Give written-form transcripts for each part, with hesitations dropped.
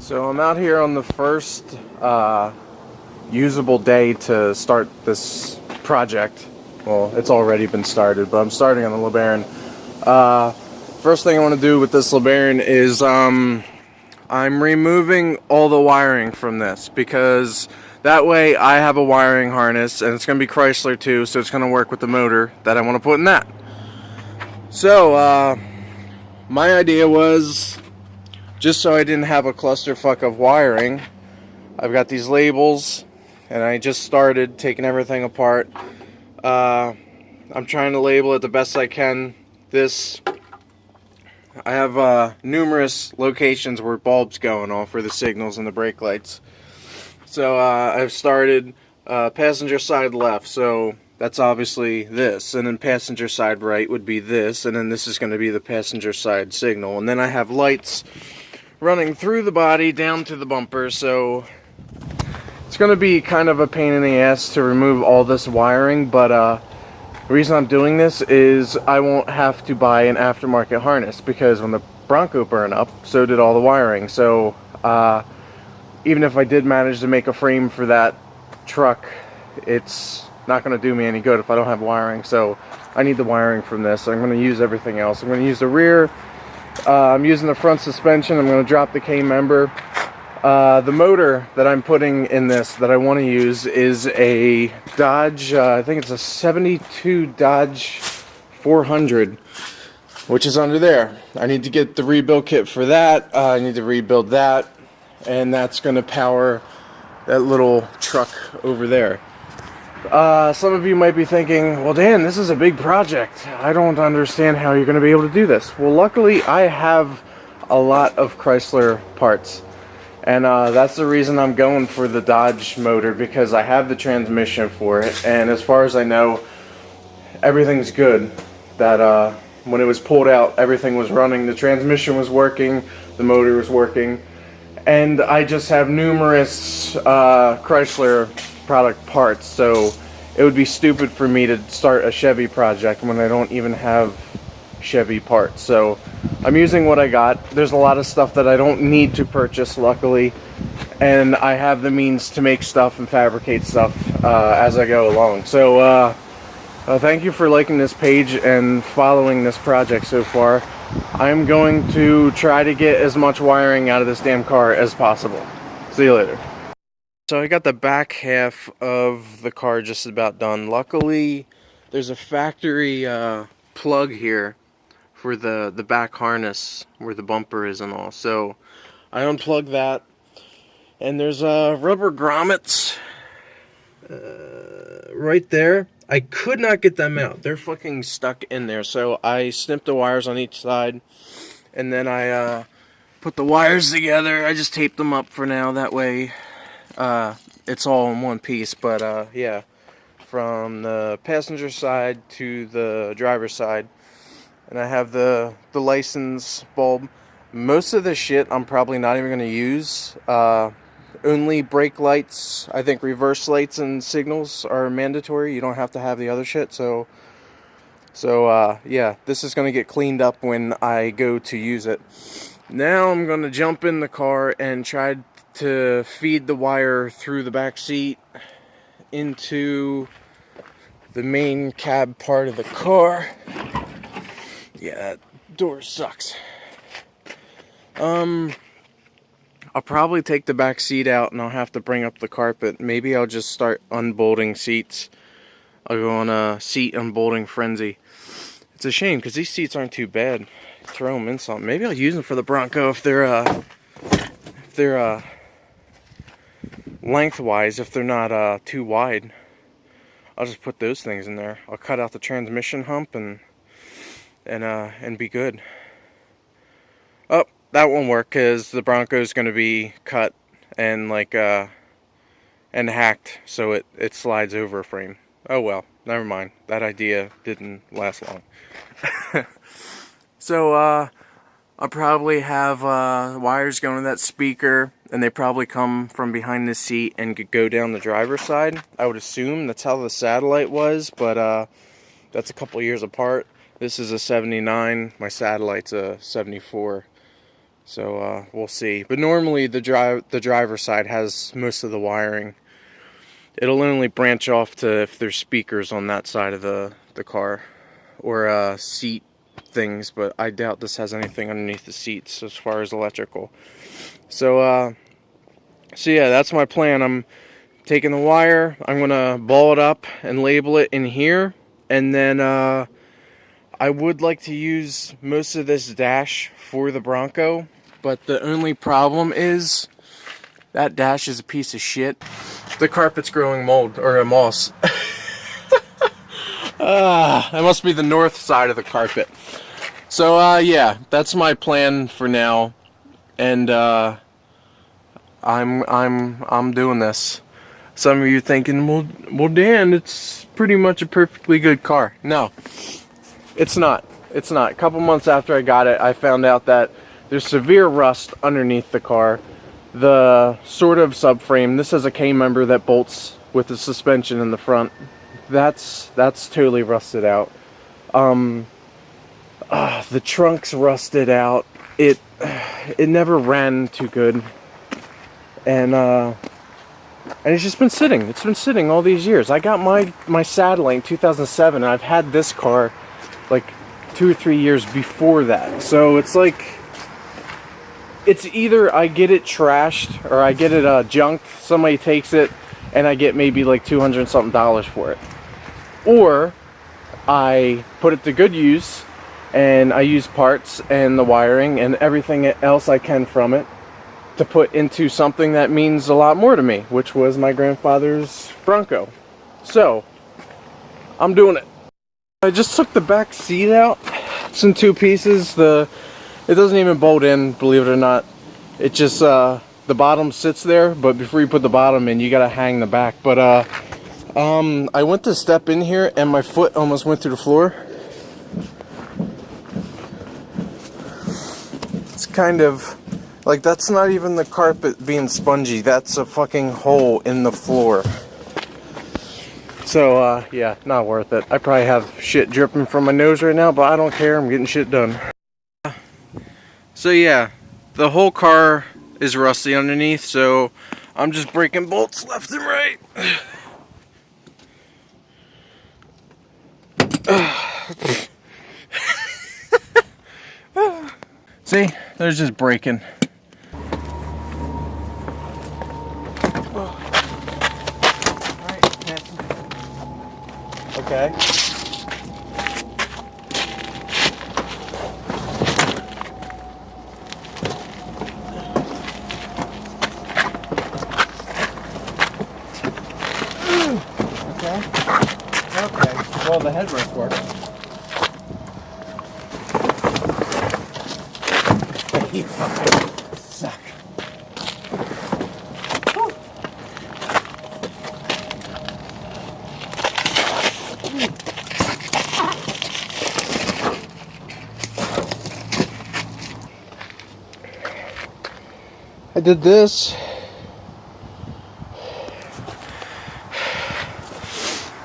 So I'm out here on the first usable day to start this project. Well, it's already been started, but I'm starting on the LeBaron. First thing I want to do with this LeBaron is I'm removing all the wiring from this, because that way I have a wiring harness, and it's going to be Chrysler too, so it's going to work with the motor that I want to put in that. So my idea was, just so I didn't have a clusterfuck of wiring, I've got these labels, and I just started taking everything apart. I'm trying to label it the best I can. I have numerous locations where bulbs going off for the signals and the brake lights. So I've started passenger side left, so that's obviously this, and then passenger side right would be this, and then this is going to be the passenger side signal, and then I have lights running through the body down to the bumper. So it's going to be kind of a pain in the ass to remove all this wiring, but the reason I'm doing this is I won't have to buy an aftermarket harness, because when the Bronco burned up, so did all the wiring. So even if I did manage to make a frame for that truck, it's not going to do me any good if I don't have wiring. So I need the wiring from this. I'm going to use everything else. I'm going to use the rear. I'm using the front suspension. I'm going to drop the K-member. The motor that I'm putting in this that I want to use is a Dodge, I think it's a 72 Dodge 400, which is under there. I need to get the rebuild kit for that. I need to rebuild that, and that's going to power that little truck over there. Some of you might be thinking, well, Dan, this is a big project. I don't understand how you're going to be able to do this. Well, luckily, I have a lot of Chrysler parts. And that's the reason I'm going for the Dodge motor, because I have the transmission for it. And as far as I know, everything's good. That when it was pulled out, everything was running. The transmission was working. The motor was working. And I just have numerous Chrysler product parts, so it would be stupid for me to start a Chevy project when I don't even have Chevy parts. So I'm using what I got. There's a lot of stuff that I don't need to purchase, luckily, and I have the means to make stuff and fabricate stuff as I go along. So thank you for liking this page and following this project so far. I'm going to try to get as much wiring out of this damn car as possible. See you later. So I got the back half of the car just about done. Luckily, there's a factory plug here for the back harness where the bumper is and all. So I unplugged that, and there's rubber grommets right there. I could not get them out. They're fucking stuck in there. So I snipped the wires on each side, and then I put the wires together. I just taped them up for now. That way it's all in one piece. But yeah, from the passenger side to the driver's side, and I have the license bulb. Most of the shit I'm probably not even going to use. Only brake lights, I think reverse lights and signals are mandatory. You don't have to have the other shit. So yeah, this is going to get cleaned up when I go to use it. Now I'm going to jump in the car and try to feed the wire through the back seat into the main cab part of the car. Yeah, that door sucks. I'll probably take the back seat out, and I'll have to bring up the carpet. Maybe I'll just start unbolting seats. I'll go on a seat unbolting frenzy. It's a shame, because these seats aren't too bad. Throw them in something. Maybe I'll use them for the Bronco if they're lengthwise, if they're not too wide. I'll just put those things in there. I'll cut out the transmission hump and be good. Oh, that won't work, because the Bronco's going to be cut and and hacked, so it slides over a frame. Oh well, never mind. That idea didn't last long. So I'll probably have wires going to that speaker, and they probably come from behind the seat and go down the driver's side. I would assume that's how the satellite was, but that's a couple years apart. This is a 79, my satellite's a 74. So we'll see. But normally the driver's side has most of the wiring. It'll only branch off to if there's speakers on that side of the car, or seat things, but I doubt this has anything underneath the seats as far as electrical. So yeah, that's my plan. I'm taking the wire, I'm gonna ball it up and label it in here, and then I would like to use most of this dash for the Bronco, but the only problem is that dash is a piece of shit. The carpet's growing mold, or a moss. That must be the north side of the carpet. So yeah, that's my plan for now, and I'm doing this. Some of you thinking, well, Dan, it's pretty much a perfectly good car. No, it's not. It's not. A couple months after I got it, I found out that there's severe rust underneath the car. The sort of subframe, this has a K-member that bolts with the suspension in the front. That's totally rusted out. The trunk's rusted out. It never ran too good, and it's just been sitting. It's been sitting all these years. I got my Satellite in 2007, and I've had this car like 2 or 3 years before that. So it's like, it's either I get it trashed or I get it junked. Somebody takes it, and I get maybe like $200 and something for it, or I put it to good use, and I use parts and the wiring and everything else I can from it to put into something that means a lot more to me, which was my grandfather's Bronco. So I'm doing it. I just took the back seat out. It's in 2 pieces. It doesn't even bolt in, believe it or not. It just the bottom sits there, but before you put the bottom in, you gotta hang the back. But I went to step in here and my foot almost went through the floor. It's kind of like, that's not even the carpet being spongy, that's a fucking hole in the floor. So yeah, not worth it. I probably have shit dripping from my nose right now, but I don't care, I'm getting shit done. So yeah, the whole car is rusty underneath, so I'm just breaking bolts left and right. See, they're just breaking. Okay. Okay. Well, the headrest works. You fucking suck. Whew. I did this.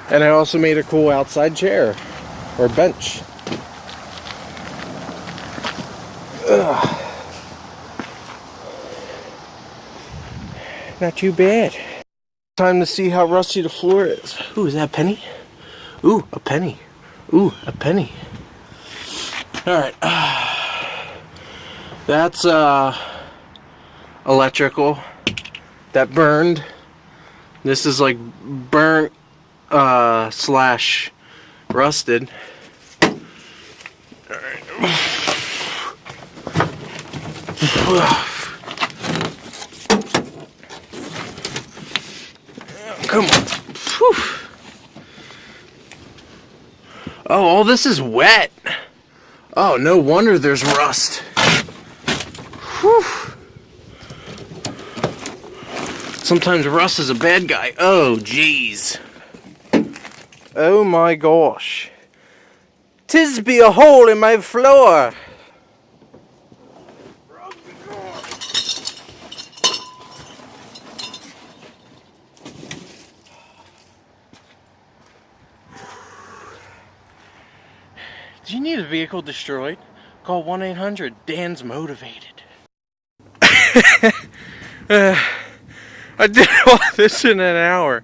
And I also made a cool outside chair or bench. Ugh. Not too bad. Time to see how rusty the floor is. Ooh, is that a penny? Ooh, a penny. Ooh, a penny. Alright. That's electrical. That burned. This is like burnt slash rusted. Alright. Come on. Whew. Oh, all this is wet. Oh, no wonder there's rust. Whew. Sometimes rust is a bad guy. Oh, jeez. Oh my gosh. 'Tis be a hole in my floor. Do you need a vehicle destroyed? Call 1-800-DANS-MOTIVATED. I did all this in an hour.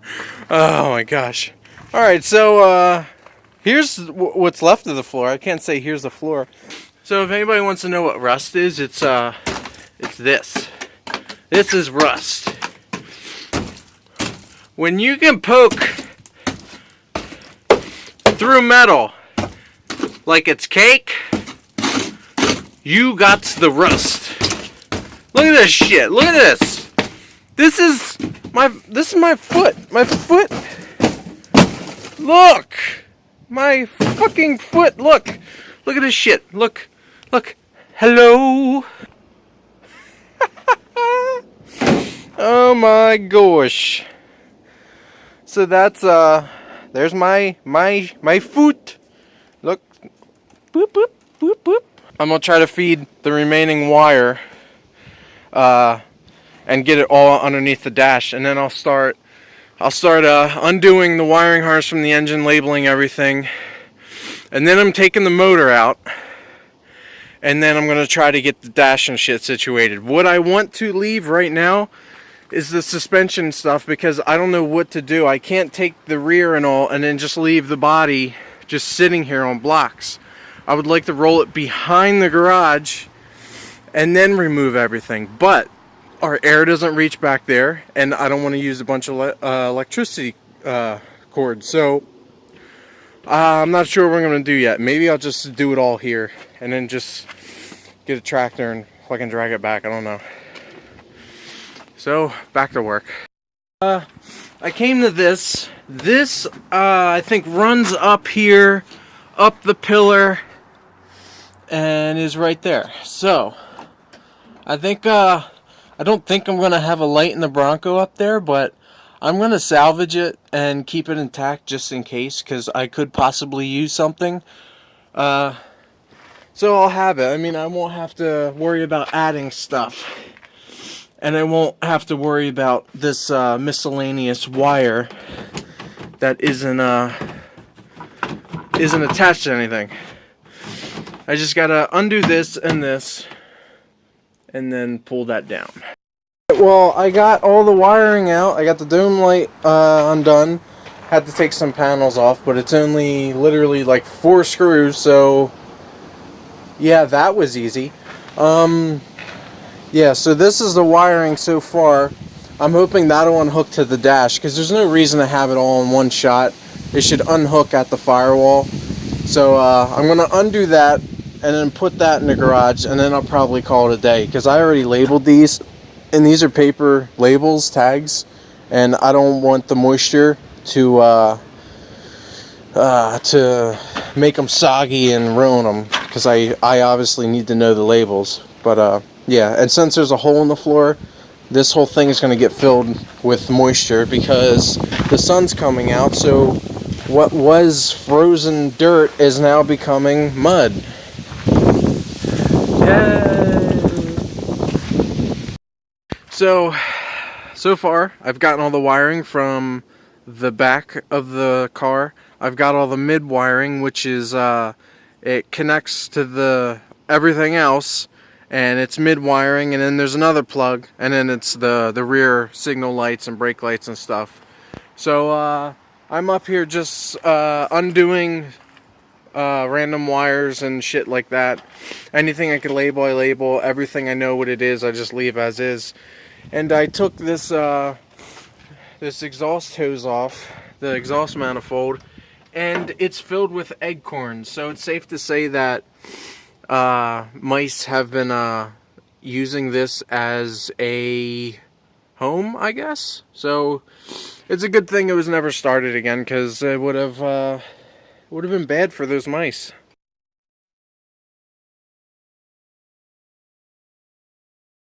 Oh my gosh. Alright, so here's what's left of the floor. I can't say here's the floor. So if anybody wants to know what rust is, it's this. This is rust. When you can poke through metal like it's cake, you got the rust. Look at this shit. Look at this. This is my foot. My foot. Look. My fucking foot. Look. Look at this shit. Look. Look. Hello. Oh my gosh. So that's there's my foot. Look. Boop boop boop boop. I'm gonna try to feed the remaining wire and get it all underneath the dash, and then I'll start undoing the wiring harness from the engine, labeling everything, and then I'm taking the motor out, and then I'm gonna try to get the dash and shit situated. What I want to leave right now is the suspension stuff, because I don't know what to do. I can't take the rear and all and then just leave the body just sitting here on blocks. I would like to roll it behind the garage and then remove everything, but our air doesn't reach back there, and I don't want to use a bunch of electricity cords, so I'm not sure what I'm going to do yet. Maybe I'll just do it all here and then just get a tractor and fucking drag it back. I don't know. So back to work. I came to this. This I think runs up here, up the pillar, and is right there. So I think I don't think I'm gonna have a light in the Bronco up there, but I'm gonna salvage it and keep it intact just in case, because I could possibly use something. So I'll have it. I mean, I won't have to worry about adding stuff, and I won't have to worry about this miscellaneous wire that isn't attached to anything. I just gotta undo this, and then pull that down. Well, I got all the wiring out. I got the dome light undone. Had to take some panels off, but it's only literally like 4 screws, so yeah, that was easy. Yeah, so this is the wiring so far. I'm hoping that'll unhook to the dash, because there's no reason to have it all in one shot. It should unhook at the firewall. So I'm going to undo that and then put that in the garage, and then I'll probably call it a day, because I already labeled these, and these are paper labels, tags, and I don't want the moisture to make them soggy and ruin them, because I obviously need to know the labels. But yeah, and since there's a hole in the floor, this whole thing is going to get filled with moisture because the sun's coming out, so what was frozen dirt is now becoming mud. Yay! So far I've gotten all the wiring from the back of the car. I've got all the mid wiring, which is it connects to the everything else, and it's mid wiring, and then there's another plug, and then it's the rear signal lights and brake lights and stuff. So I'm up here just undoing random wires and shit like that. Anything I could label, I label. Everything I know what it is, I just leave as is. And I took this this exhaust hose off, the exhaust manifold, and it's filled with acorns. So it's safe to say that mice have been using this as a home, I guess. So it's a good thing it was never started again, because it would have been bad for those mice.